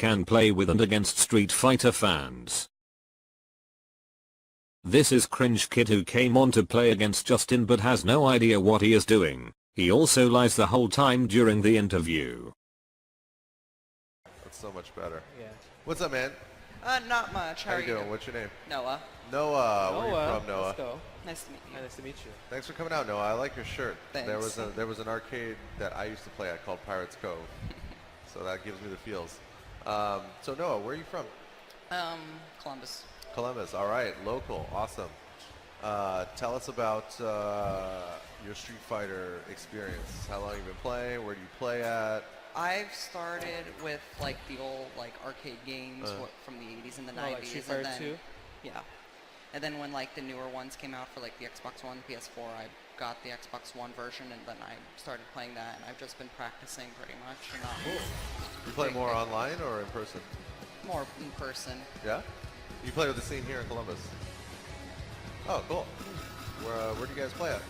can play with and against Street Fighter fans. This is Cringe Kid who came on to play against Justin but has no idea what he is doing. He also lies the whole time during the interview. That's so much better. Yeah. What's up, man? Not much. How you doing? What's your name? Noah. Noah. Where are you from, Noah? Let's go. Nice to meet you. Nice to meet you. Thanks for coming out, Noah. I like your shirt. Thanks. There was an arcade that I used to play at called Pirates Cove, so that gives me the feels. So Noah, where are you from? Columbus. Columbus. All right, local. Awesome. Tell us about your Street Fighter experience. How long have you been playing? Where do you play at? I've started with like the old like arcade games from the 80s and the 90s. Like Street Fighter 2? Yeah. And then when like the newer ones came out for like the Xbox One, PS4, I got the Xbox One version and then I started playing that and I've just been practicing pretty much. And You play more online or in person? more in person. Yeah? You play with the scene here in Columbus? Oh, cool. Where do you guys play at?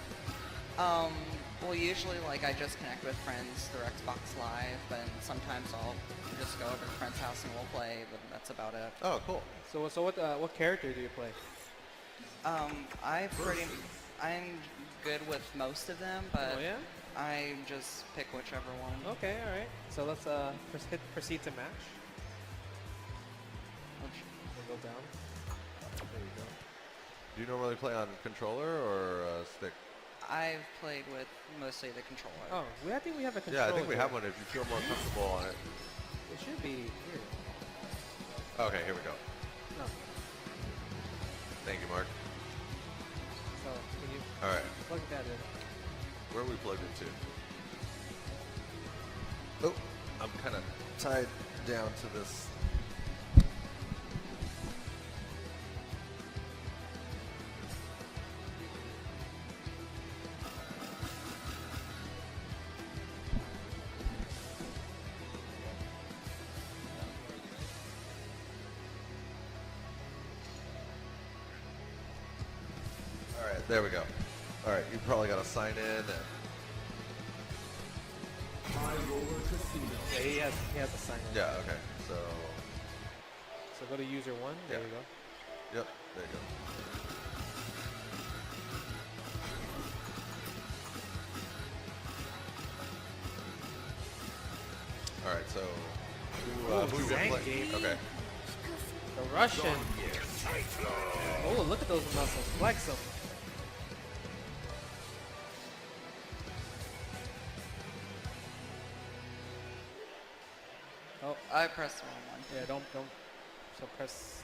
Well, usually like I just connect with friends through Xbox Live, and sometimes I'll just go over to a friend's house and we'll play, but that's about it. Oh, cool. So what character do you play? I'm good with most of them, but Oh yeah? I just pick whichever one. Okay, all right. So let's proceed to match. We'll go down. There you go. Do you normally play on controller or stick? I've played with mostly the controller. Oh, I think we have a controller. Yeah, I think we here. have one if you feel more comfortable on it. It should be here. Okay, here we go. No. Thank you, Mark. So can you All right. plug that in? Where are we plugged into? Oh, I'm kind of tied down to this. All right, there we go. All right, you probably got to sign in. And Yeah, he has to sign in. yeah, okay. So, So go to user 1. There Yeah. you go. yep, there you go. All right, so who we gonna play? Zangief. Okay. The Russian. Oh, look at those muscles. Flex them. Oh, I pressed the wrong one. yeah, don't. So press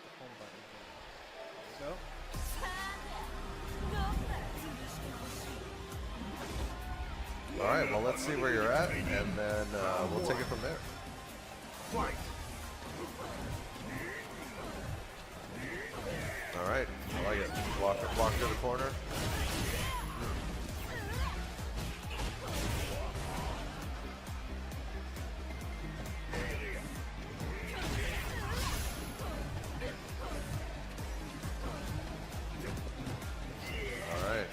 the home button. There you go. All right, well, let's see where you're at, and then we'll take it from there. All right, I like it. Walk to the corner. All right,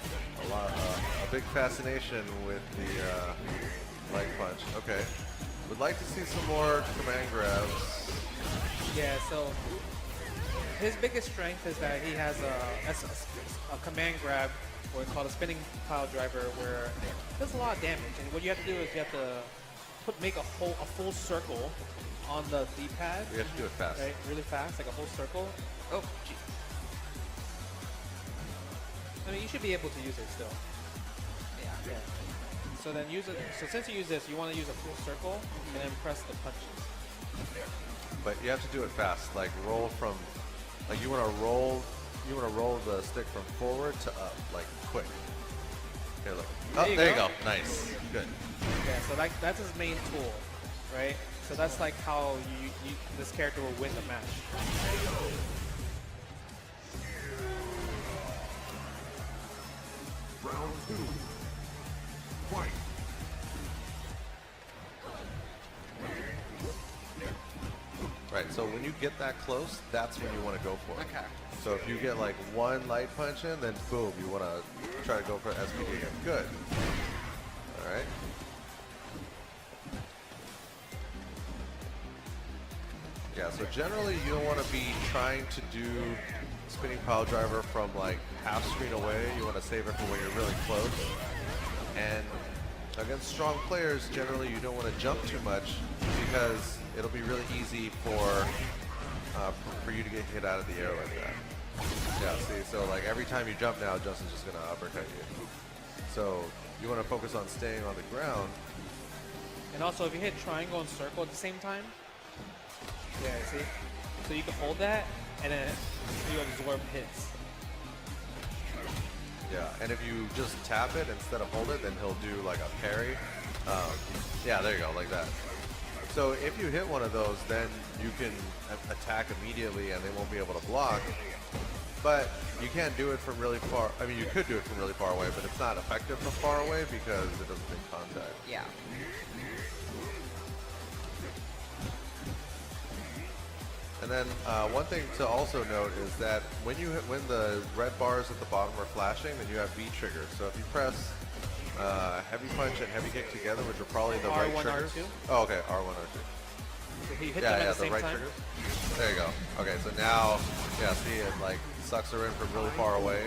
a big fascination with the leg punch. Okay, would like to see some more command grabs. Yeah, so his biggest strength is that he has a command grab, or called a spinning pile driver, where it does a lot of damage. And what you have to do is you have to make a full circle on the D-pad. We have to do it fast. Right, really fast, like a whole circle. Oh, gee. I mean, you should be able to use it still. Yeah. Yeah. So then use it. So since you use this, you want to use a full circle and then press the punches. But you have to do it fast. Like roll from, like you want to roll the stick from forward to up, like quick. Here, look. Oh, there you go. Nice. Good. Yeah. So that's his main tool, right? So that's like how this character will win the match. Round 2. Fight. Right. So when you get that close, that's when you want to go for it. Okay. So if you get like one light punch in, then boom, you want to try to go for SPD again. Good. All right. Yeah, so generally you don't want to be trying to do spinning pile driver from like half screen away. You want to save it for when you're really close. And against strong players, generally you don't want to jump too much because it'll be really easy for you to get hit out of the air like that. Yeah, see, so like every time you jump now, Justin's just gonna uppercut you. So you want to focus on staying on the ground. And also, if you hit triangle and circle at the same time, yeah, see? So you can hold that, and then you absorb hits. Yeah, and if you just tap it instead of hold it, then he'll do like a parry. Yeah, there you go, like that. So if you hit one of those, then you can attack immediately and they won't be able to block. But you can't do it from really far. I mean, you could do it from really far away, but it's not effective from far away because it doesn't make contact. Yeah. And then one thing to also note is that when the red bars at the bottom are flashing, then you have V triggers. So if you press heavy punch and heavy kick together, which are probably the right R1, triggers. R2? Oh, okay, R1, R2. So he hit Yeah, them yeah, at the the same right time. triggers. There you go. Okay, so now, yeah, see, it like sucks her in from really far away.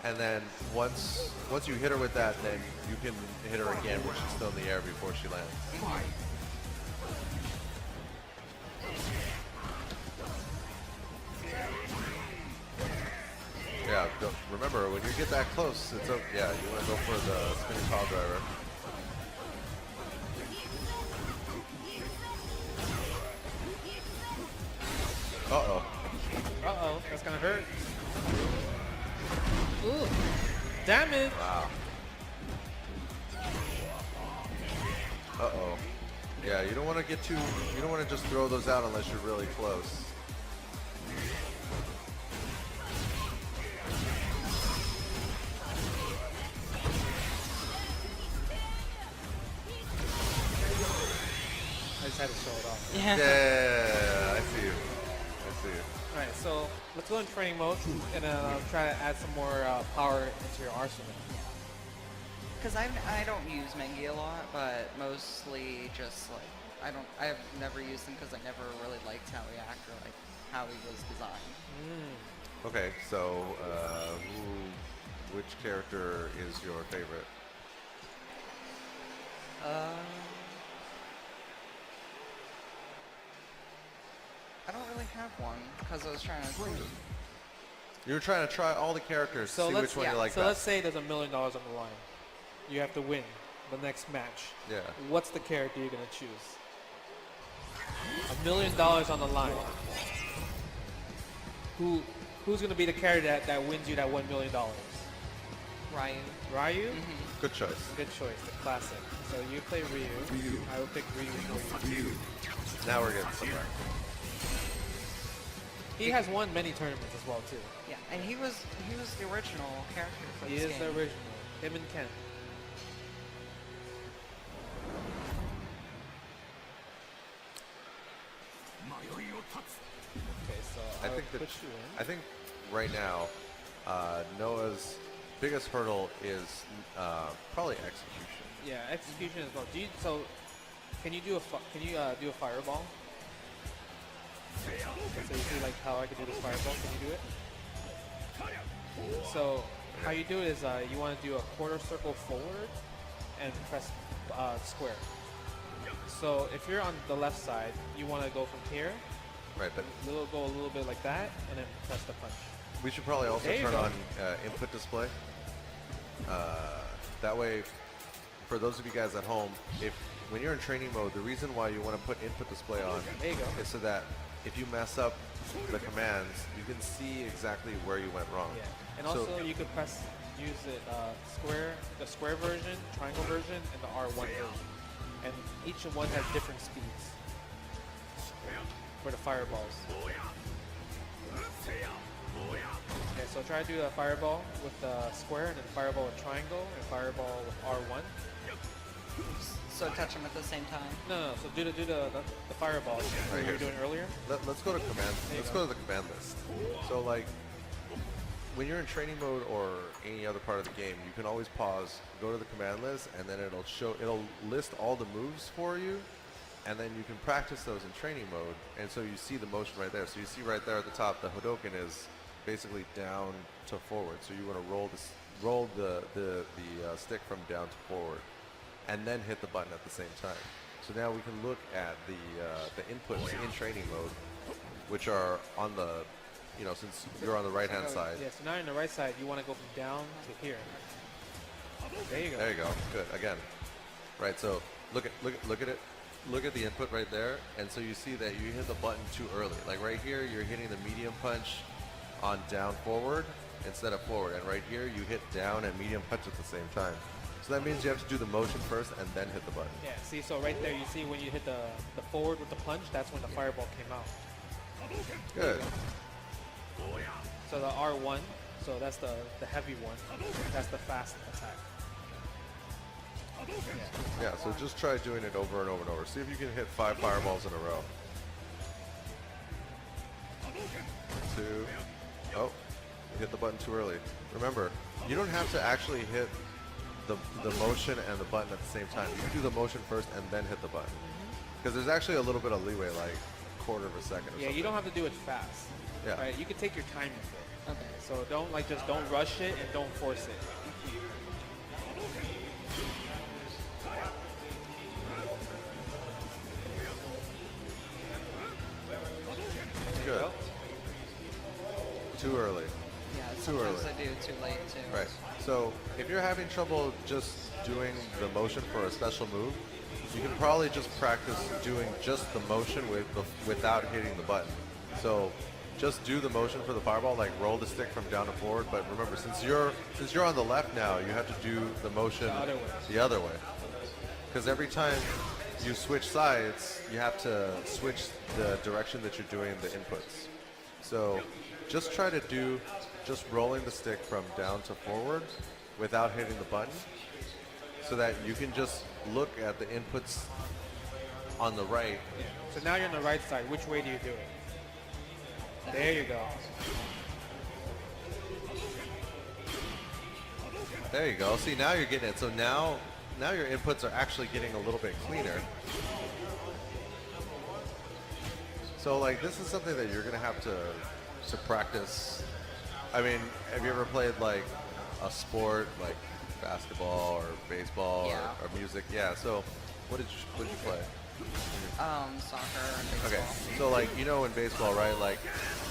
And then once you hit her with that, then you can hit her again when she's still in the air before she lands. Yeah, remember, when you get that close, it's okay. Yeah, you want to go for the spinning pile driver. Uh-oh. Uh-oh, that's gonna hurt. Ooh, damage. Wow. Uh-oh. Yeah, you don't want to you don't want to just throw those out unless you're really close. I just had to show it off. Yeah. Yeah, I see you. I see you. Alright, so let's go in training mode and try to add some more power into your arsenal. Because I don't use Mengi a lot, but mostly just like I've never used him because I never really liked how he acted, or like how he was designed. Okay, so which character is your favorite? I don't really have one because I was trying to. You were trying to try all the characters, So see let's- which one you like So best. let's say there's $1 million on the line. You have to win the next match. Yeah. What's the character you're gonna choose? $1 million on the line. Who's gonna be the character that wins you that $1 million? Ryu. Ryu? Good choice. Good choice, the classic. So you play Ryu. I will pick Ryu for you. Now we're getting somewhere. He has won many tournaments as well too. Yeah, and he was the original character for He this is game. the original. Him and Ken. Okay, so I I'll think that put you in. I think right now Noah's biggest hurdle is probably execution. Yeah, execution as well. So, can you do a do a fireball? So you see like how I can do this fireball? Can you do it? So how you do it is you want to do a quarter circle forward and press square. So if you're on the left side, you want to go from here, Right, but go a little bit like that, and then press the punch. we should probably also There you turn go. on input display. That way, for those of you guys at home, when you're in training mode, the reason why you want to put input display on There you go. is so that if you mess up the commands, you can see exactly where you went wrong. Yeah, and So- also you could use it the square version, triangle version, and the R1 version. And each one has different speeds for the fireballs. Okay, so try to do a fireball with the square, and then fireball with triangle, and fireball with R1. So touch him at the same time. No, so do the fireball Right you were here. doing earlier. Let's go to command. There you Let's go. go to the command list. So like, when you're in training mode or any other part of the game, you can always pause, go to the command list, and then it'll list all the moves for you. and then you can practice those in training mode, and so you see the motion right there. So you see right there at the top, the Hadoken is basically down to forward. So you want to roll the stick from down to forward, and then hit the button at the same time. So now we can look at the inputs in training mode, which are on the, since you're on the right-hand side. Yeah, so now you're on the right side, you want to go from down to here. There you go. There you go. Good. Again. Right. So look at it. Look at the input right there, and so you see that you hit the button too early. Like right here, you're hitting the medium punch on down forward instead of forward, and right here you hit down and medium punch at the same time. So that means you have to do the motion first and then hit the button. Yeah, see, so right there you see when you hit the forward with the punch, that's when the fireball came out. Good. So the R1, so that's the heavy one, that's the fast attack. Yeah, so just try doing it over and over and over. See if you can hit 5 fireballs in a row. 2. Oh, you hit the button too early. Remember, you don't have to actually hit the motion and the button at the same time. You can do the motion first and then hit the button. Because there's actually a little bit of leeway, like quarter of a second or something. You don't have to do it fast. Yeah. Right? You can take your time with it. Okay. So don't rush it and don't force it. Good. Too early. Yeah, Too early. sometimes I do too late too. Right. So if you're having trouble just doing the motion for a special move, you can probably just practice doing just the motion without hitting the button. So just do the motion for the fireball, like roll the stick from down to forward. But remember, since you're on the left now, you have to do the motion the other way. Because every time you switch sides, you have to switch the direction that you're doing the inputs. So just try to do just rolling the stick from down to forward without hitting the button, so that you can just look at the inputs on the right. So now you're on the right side. Which way do you do it? There you go. There you go. See, now you're getting it. So now your inputs are actually getting a little bit cleaner. So like this is something that you're gonna have to practice. I mean, have you ever played like a sport like basketball or baseball or music? Yeah. So what did you play? Soccer and baseball. Okay. So like in baseball, right? Like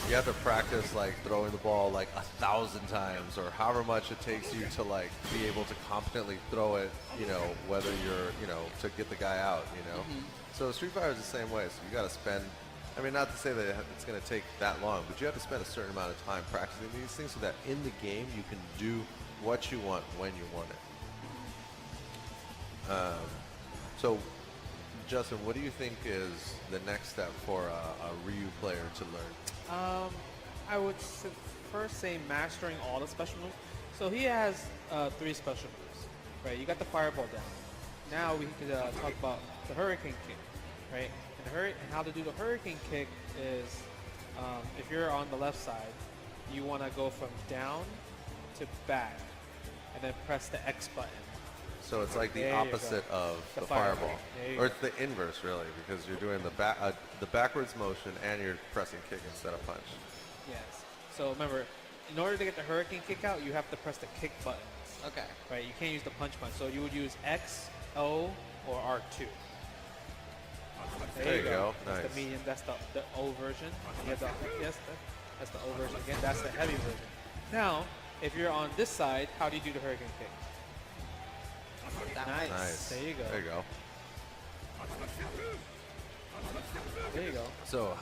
you have to practice like throwing the ball like 1,000 times or however much it takes you to like be able to competently throw it, whether you're, to get the guy out, So Street Fighter is the same way. So you got to spend, I mean, not to say that it's going to take that long, but you have to spend a certain amount of time practicing these things so that in the game you can do what you want when you want it. So Justin, what do you think is the next step for a Ryu player to learn? I would first say mastering all the special moves. So he has 3 special moves, right? You got the fireball down. Now we can talk about the hurricane kick, right? And how to do the hurricane kick is, if you're on the left side, you want to go from down to back, and then press the X button. So it's like the opposite of the fireball. Or it's the inverse, really, because you're doing the backwards motion and you're pressing kick instead of punch. Yes. So remember, in order to get the hurricane kick out, you have to press the kick button. Okay. Right? You can't use the punch button. So you would use X, O, or R2. There you go. That's Nice. the medium. That's the O version. That's the O version. Again, that's the heavy version. Now, if you're on this side, how do you do the hurricane kick? Nice. Nice. There you go. There you go. There you go. So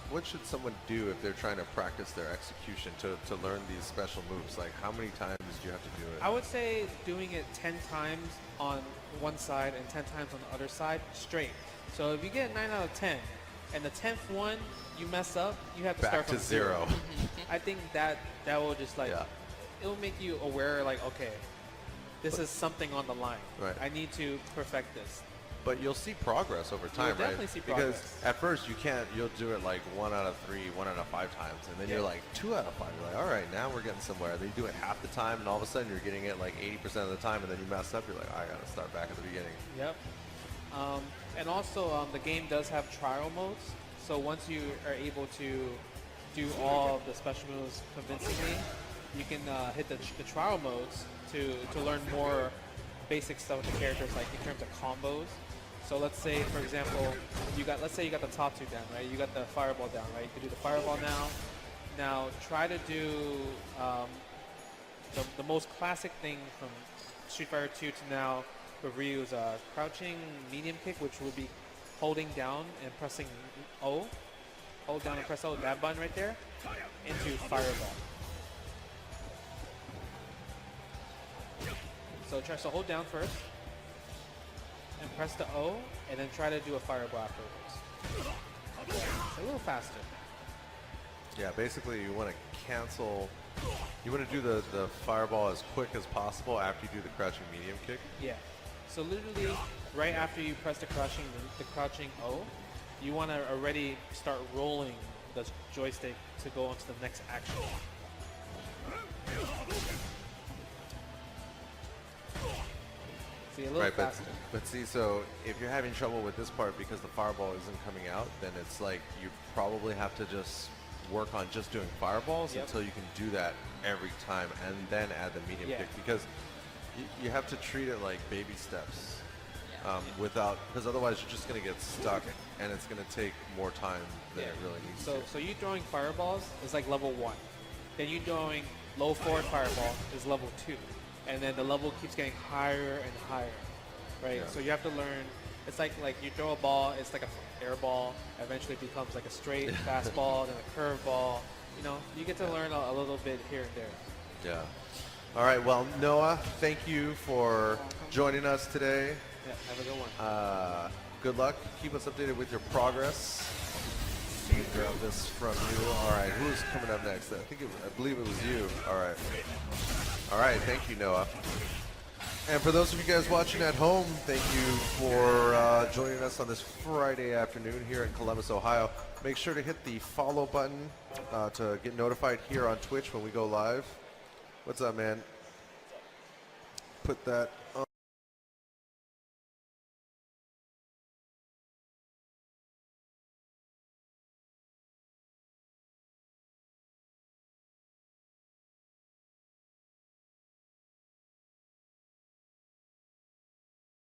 what should someone do if they're trying to practice their execution to learn these special moves? Like how many times do you have to do it? I would say doing it 10 times on one side and 10 times on the other side straight. So if you get 9 out of 10 and the 10th one you mess up, you have to Back start to from zero. I think that will just it'll make you aware like, okay, this is something on the line. Right. I need to perfect this. But you'll see progress over time, right? definitely see Because progress. at first you'll do it like 1 out of 3, 1 out of 5 times, and then you're like 2 out of 5. You're like, all right, now we're getting somewhere. Then you do it half the time, and all of a sudden you're getting it like 80% of the time, and then you mess up. You're like, I gotta start back at the beginning. Yep. And also, the game does have trial modes. So once you are able to do all of the special moves convincingly, you can hit the trial modes to learn more basic stuff with the characters, like in terms of combos. So let's say, for example, let's say you got the top two down, right? You got the fireball down, right? You can do the fireball now. Now try to do the most classic thing from Street Fighter 2 to now with Ryu's crouching medium kick, which would be holding down and pressing O. Hold down and press O, that button right there, into fireball. So hold down first, and press the O, and then try to do a fireball afterwards. It's a little faster. Yeah, basically you want to cancel. You want to do the fireball as quick as possible after you do the crouching medium kick. Yeah. So literally, right after you press the crouching O, you want to already start rolling the joystick to go on to the next action. See, a little Right, faster. but see, so if you're having trouble with this part because the fireball isn't coming out, then it's like you probably have to just work on just doing fireballs Yep. until you can do that every time and then add the medium Yeah. kick, because you have to treat it like baby steps. Yeah. Because otherwise you're just going to get stuck and it's going to take more time than it really needs to. So you throwing fireballs is like level 1. Then you throwing low forward fireball is level 2. And then the level keeps getting higher and higher, right? Yeah. So you have to learn. It's like you throw a ball, it's like an air ball. Eventually it becomes like a straight fastball, then a curve ball. You know, you get to learn a little bit here and there. Yeah. All right, well, Noah, thank you for joining us today. Yeah, have a good one. Good luck. Keep us updated with your progress. Let me grab this from you. All right, who's coming up next? I believe it was you. All right. All right, thank you, Noah. And for those of you guys watching at home, thank you for joining us on this Friday afternoon here in Columbus, Ohio. Make sure to hit the follow button to get notified here on Twitch when we go live. What's up, man? Put that on.